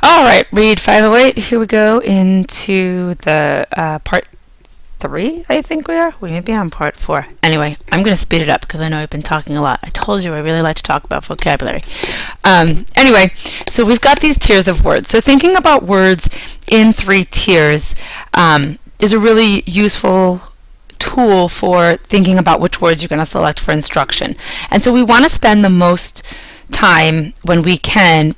All right, read 508. Here we go into the part 3, I think we are. We may be on part 4. Anyway, I'm going to speed it up because I know I've been talking a lot. I told you I really like to talk about vocabulary. Anyway, so we've got these tiers of words. So thinking about words in 3 tiers is a really useful tool for thinking about which words you're going to select for instruction. And so we want to spend the most time when we can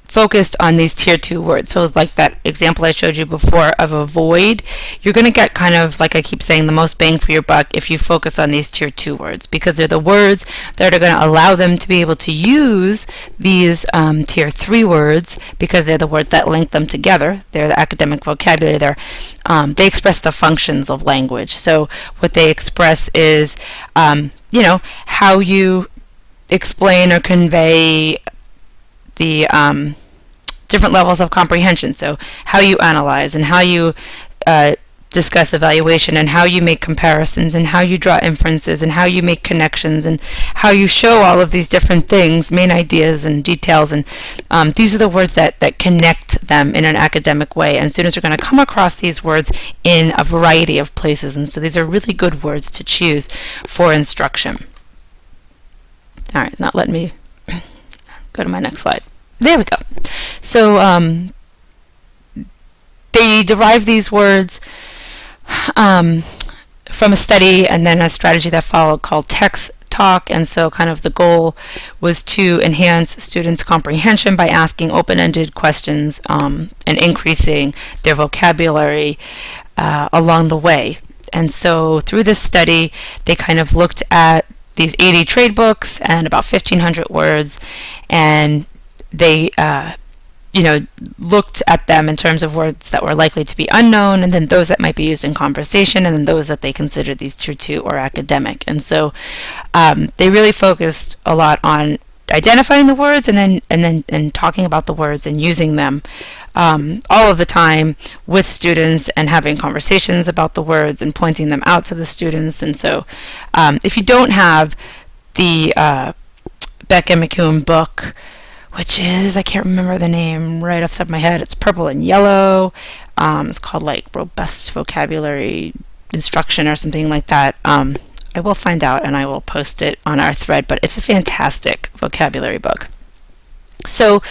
focused on these tier 2 words. So like that example I showed you before of avoid, you're going to get kind of, like I keep saying, the most bang for your buck if you focus on these tier 2 words, because they're the words that are going to allow them to be able to use these tier 3 words, because they're the words that link them together. They're the academic vocabulary. They express the functions of language. So what they express is, how you explain or convey the different levels of comprehension. So how you analyze and how you discuss evaluation and how you make comparisons and how you draw inferences and how you make connections and how you show all of these different things, main ideas and details. And these are the words that connect them in an academic way. And students are going to come across these words in a variety of places. And so these are really good words to choose for instruction. All right, not letting me go to my next slide. There we go. So they derive these words from a study and then a strategy that followed called text talk. And so kind of the goal was to enhance students' comprehension by asking open-ended questions and increasing their vocabulary along the way. And so through this study, they kind of looked at these 80 trade books and about 1,500 words, and they looked at them in terms of words that were likely to be unknown, and then those that might be used in conversation, and then those that they considered these tier 2 or academic. And so they really focused a lot on identifying the words and then talking about the words and using them all of the time with students and having conversations about the words and pointing them out to the students. And so if you don't have the Beck and McEwen book, which is, I can't remember the name right off the top of my head, it's purple and yellow, it's called like Robust Vocabulary Instruction or something like that. I will find out and I will post it on our thread, but it's a fantastic vocabulary book. So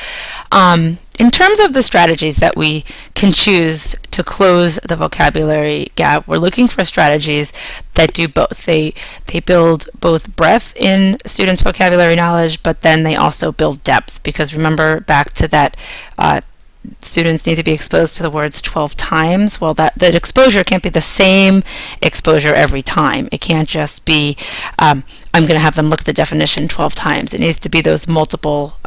in terms of the strategies that we can choose to close the vocabulary gap, we're looking for strategies that do both. They build both breadth in students' vocabulary knowledge, but then they also build depth, because remember back to that students need to be exposed to the words 12 times. Well, that exposure can't be the same exposure every time. It can't just be, I'm going to have them look at the definition 12 times. It needs to be those multiple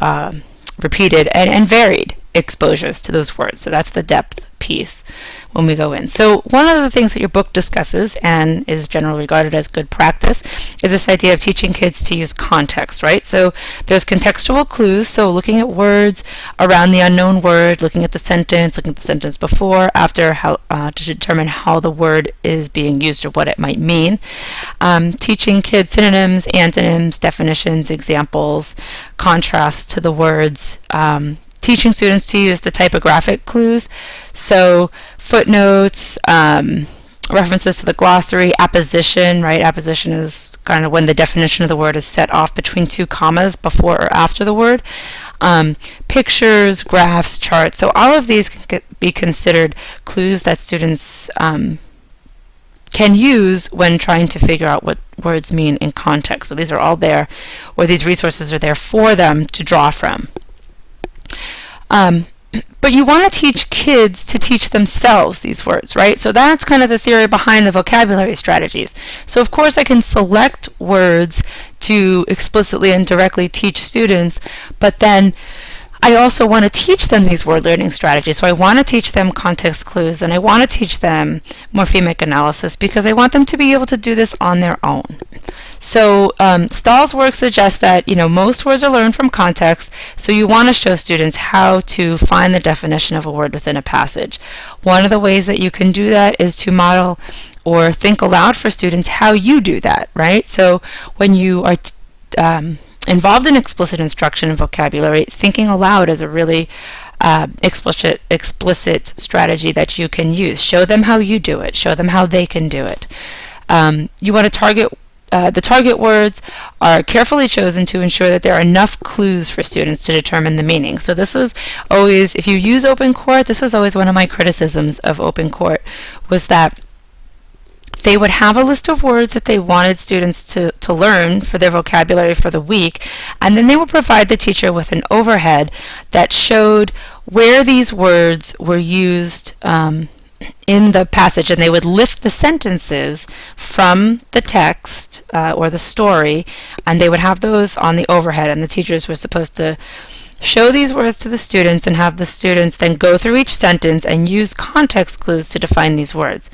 repeated and varied exposures to those words. So that's the depth piece when we go in. So one of the things that your book discusses and is generally regarded as good practice is this idea of teaching kids to use context, right? So there's contextual clues, so looking at words around the unknown word, looking at the sentence, looking at the sentence before, after, how to determine how the word is being used or what it might mean. Teaching kids synonyms, antonyms, definitions, examples, contrasts to the words. Teaching students to use the typographic clues, so footnotes, references to the glossary, apposition, right? Apposition is kind of when the definition of the word is set off between 2 commas before or after the word. Pictures, graphs, charts. So all of these can be considered clues that students can use when trying to figure out what words mean in context. So these are all there, or these resources are there for them to draw from. But you want to teach kids to teach themselves these words, right? So that's kind of the theory behind the vocabulary strategies. So of course I can select words to explicitly and directly teach students, but then I also want to teach them these word learning strategies. So I want to teach them context clues, and I want to teach them morphemic analysis, because I want them to be able to do this on their own. So Stahl's work suggests that most words are learned from context, so you want to show students how to find the definition of a word within a passage. One of the ways that you can do that is to model or think aloud for students how you do that, right? So when you are involved in explicit instruction in vocabulary, thinking aloud is a really explicit strategy that you can use. Show them how you do it. Show them how they can do it. You want to target the target words are carefully chosen to ensure that there are enough clues for students to determine the meaning. So this was always, if you use Open Court, this was always one of my criticisms of Open Court, was that they would have a list of words that they wanted students to learn for their vocabulary for the week, and then they would provide the teacher with an overhead that showed where these words were used in the passage, and they would lift the sentences from the text or the story, and they would have those on the overhead, and the teachers were supposed to show these words to the students and have the students then go through each sentence and use context clues to define these words.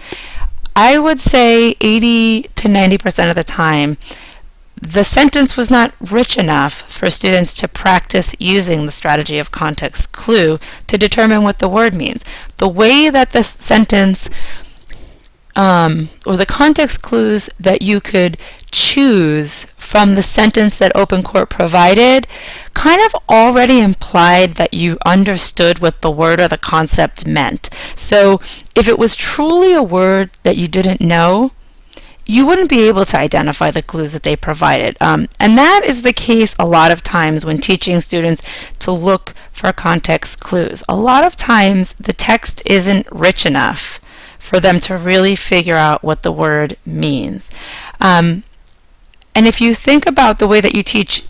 I would say 80 to 90% of the time, the sentence was not rich enough for students to practice using the strategy of context clue to determine what the word means. The way that the sentence or the context clues that you could choose from the sentence that Open Court provided kind of already implied that you understood what the word or the concept meant. So if it was truly a word that you didn't know, you wouldn't be able to identify the clues that they provided. And that is the case a lot of times when teaching students to look for context clues. A lot of times the text isn't rich enough for them to really figure out what the word means. And if you think about the way that you teach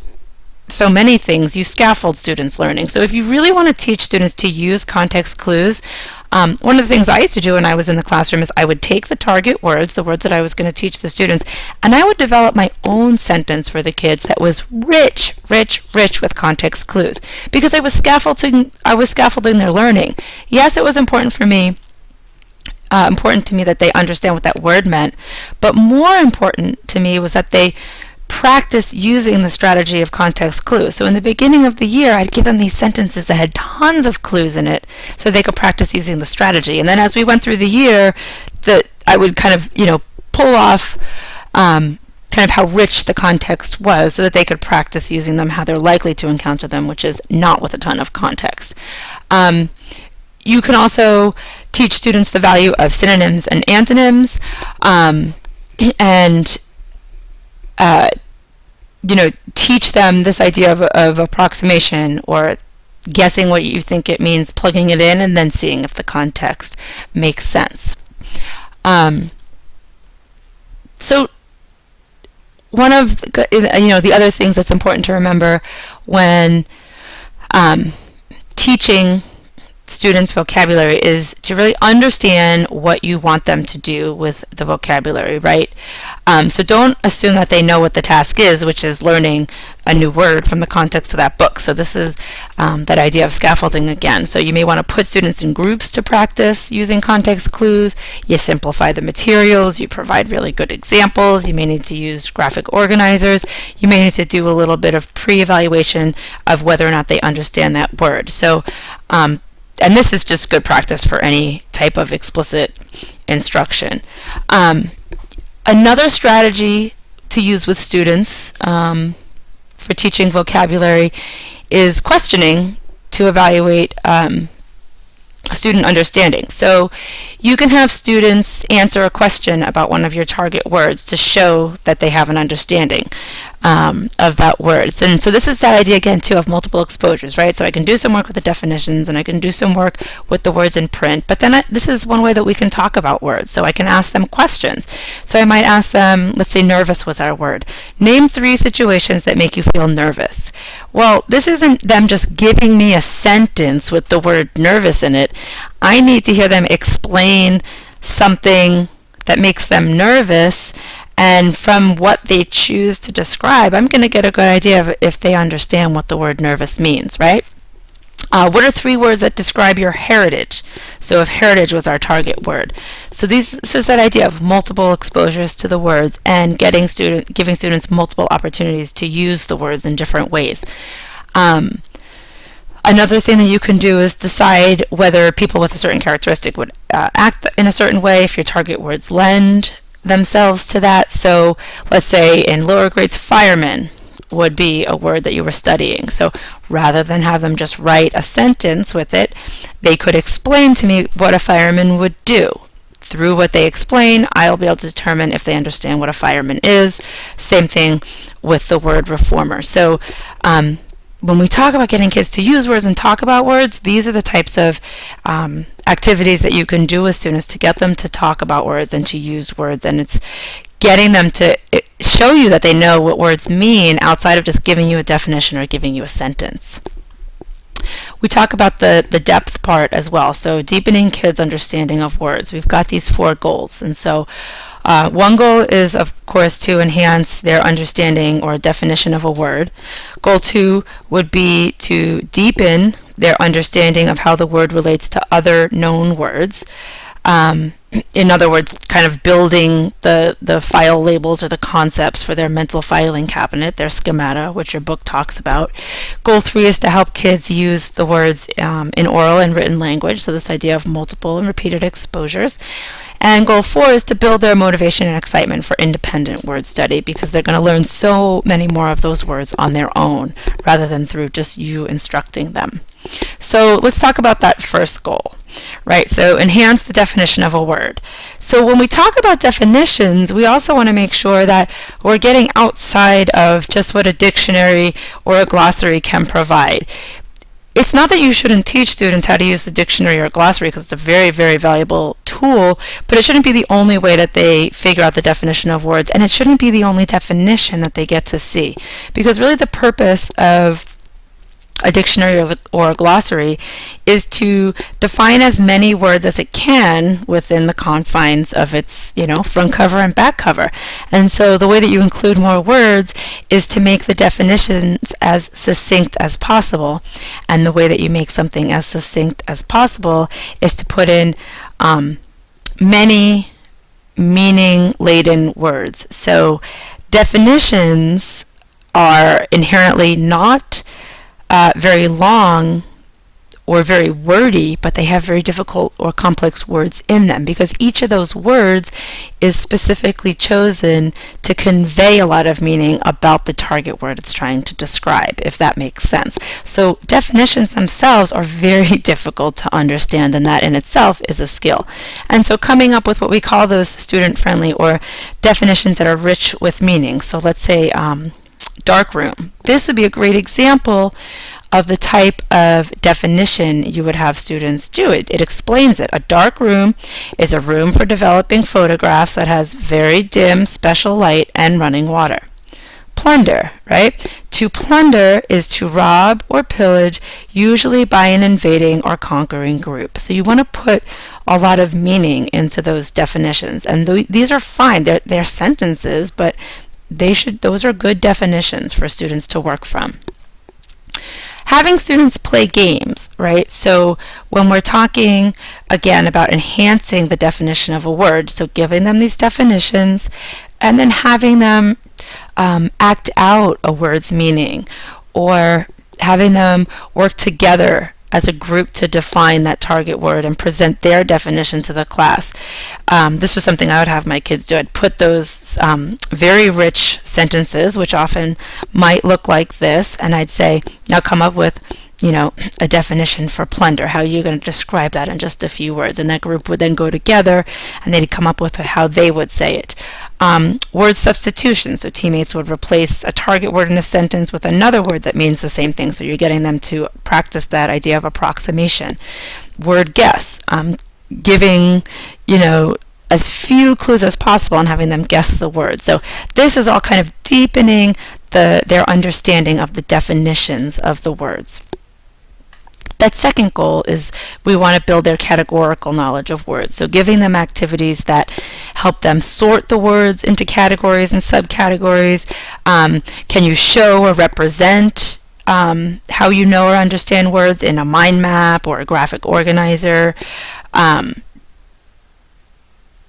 so many things, you scaffold students' learning. So if you really want to teach students to use context clues, one of the things I used to do when I was in the classroom is I would take the target words, the words that I was going to teach the students, and I would develop my own sentence for the kids that was rich with context clues, because I was scaffolding their learning. Yes, it was important to me that they understand what that word meant, but more important to me was that they practice using the strategy of context clues. So in the beginning of the year, I'd give them these sentences that had tons of clues in it so they could practice using the strategy. And then as we went through the year, I would kind of, pull off kind of how rich the context was so that they could practice using them how they're likely to encounter them, which is not with a ton of context. You can also teach students the value of synonyms and antonyms, and teach them this idea of approximation, or guessing what you think it means, plugging it in, and then seeing if the context makes sense. So one of the other things that's important to remember when teaching students' vocabulary is to really understand what you want them to do with the vocabulary, right? So don't assume that they know what the task is, which is learning a new word from the context of that book. So this is that idea of scaffolding again. So you may want to put students in groups to practice using context clues. You simplify the materials. You provide really good examples. You may need to use graphic organizers. You may need to do a little bit of pre-evaluation of whether or not they understand that word. So and this is just good practice for any type of explicit instruction. Another strategy to use with students for teaching vocabulary is questioning to evaluate student understanding. So you can have students answer a question about one of your target words to show that they have an understanding of that word. And so this is that idea again too of multiple exposures, right? So I can do some work with the definitions and I can do some work with the words in print, but then this is one way that we can talk about words. So I can ask them questions. So I might ask them, let's say nervous was our word. Name 3 situations that make you feel nervous. Well, this isn't them just giving me a sentence with the word nervous in it. I need to hear them explain something that makes them nervous, and from what they choose to describe, I'm going to get a good idea of if they understand what the word nervous means, right? What are 3 words that describe your heritage? So if heritage was our target word. So this is that idea of multiple exposures to the words and giving students multiple opportunities to use the words in different ways. Another thing that you can do is decide whether people with a certain characteristic would act in a certain way if your target words lend themselves to that. So let's say in lower grades, firemen would be a word that you were studying. So rather than have them just write a sentence with it, they could explain to me what a fireman would do. Through what they explain, I'll be able to determine if they understand what a fireman is. Same thing with the word reformer. So when we talk about getting kids to use words and talk about words, these are the types of activities that you can do with students to get them to talk about words and to use words. And it's getting them to show you that they know what words mean outside of just giving you a definition or giving you a sentence. We talk about the depth part as well, so deepening kids' understanding of words. We've got these 4 goals, and so one goal is, of course, to enhance their understanding or definition of a word. Goal 2 would be to deepen their understanding of how the word relates to other known words. In other words, kind of building the file labels or the concepts for their mental filing cabinet, their schemata, which your book talks about. Goal 3 is to help kids use the words in oral and written language, so this idea of multiple and repeated exposures. And goal 4 is to build their motivation and excitement for independent word study, because they're going to learn so many more of those words on their own rather than through just you instructing them. So let's talk about that first goal, right? So enhance the definition of a word. So when we talk about definitions, we also want to make sure that we're getting outside of just what a dictionary or a glossary can provide. It's not that you shouldn't teach students how to use the dictionary or glossary, because it's a very, very valuable tool, but it shouldn't be the only way that they figure out the definition of words, and it shouldn't be the only definition that they get to see. Because really the purpose of a dictionary or a glossary is to define as many words as it can within the confines of its, front cover and back cover. And so the way that you include more words is to make the definitions as succinct as possible. And the way that you make something as succinct as possible is to put in many meaning-laden words. So definitions are inherently not very long or very wordy, but they have very difficult or complex words in them, because each of those words is specifically chosen to convey a lot of meaning about the target word it's trying to describe, if that makes sense. So definitions themselves are very difficult to understand, and that in itself is a skill. And so coming up with what we call those student-friendly or definitions that are rich with meaning. So let's say dark room. This would be a great example of the type of definition you would have students do. It explains it. A dark room is a room for developing photographs that has very dim special light and running water. Plunder, right? To plunder is to rob or pillage, usually by an invading or conquering group. So you want to put a lot of meaning into those definitions. And these are fine. They're sentences, but those are good definitions for students to work from. Having students play games, right? So when we're talking again about enhancing the definition of a word, so giving them these definitions and then having them act out a word's meaning, or having them work together as a group to define that target word and present their definition to the class. This was something I would have my kids do. I'd put those very rich sentences, which often might look like this, and I'd say, now come up with a definition for plunder. How are you going to describe that in just a few words? And that group would then go together and they'd come up with how they would say it. Word substitution. So teammates would replace a target word in a sentence with another word that means the same thing. So you're getting them to practice that idea of approximation. Word guess. Giving, as few clues as possible and having them guess the word. So this is all kind of deepening their understanding of the definitions of the words. That second goal is we want to build their categorical knowledge of words. So giving them activities that help them sort the words into categories and subcategories. Can you show or represent how you know or understand words in a mind map or a graphic organizer?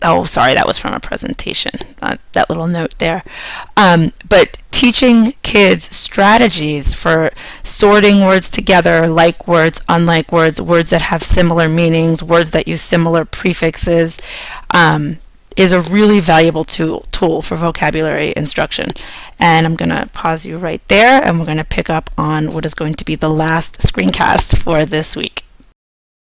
Oh, sorry, that was from a presentation, that little note there. But teaching kids strategies for sorting words together, like words, unlike words, words that have similar meanings, words that use similar prefixes, is a really valuable tool for vocabulary instruction. And I'm going to pause you right there, and we're going to pick up on what is going to be the last screencast for this week.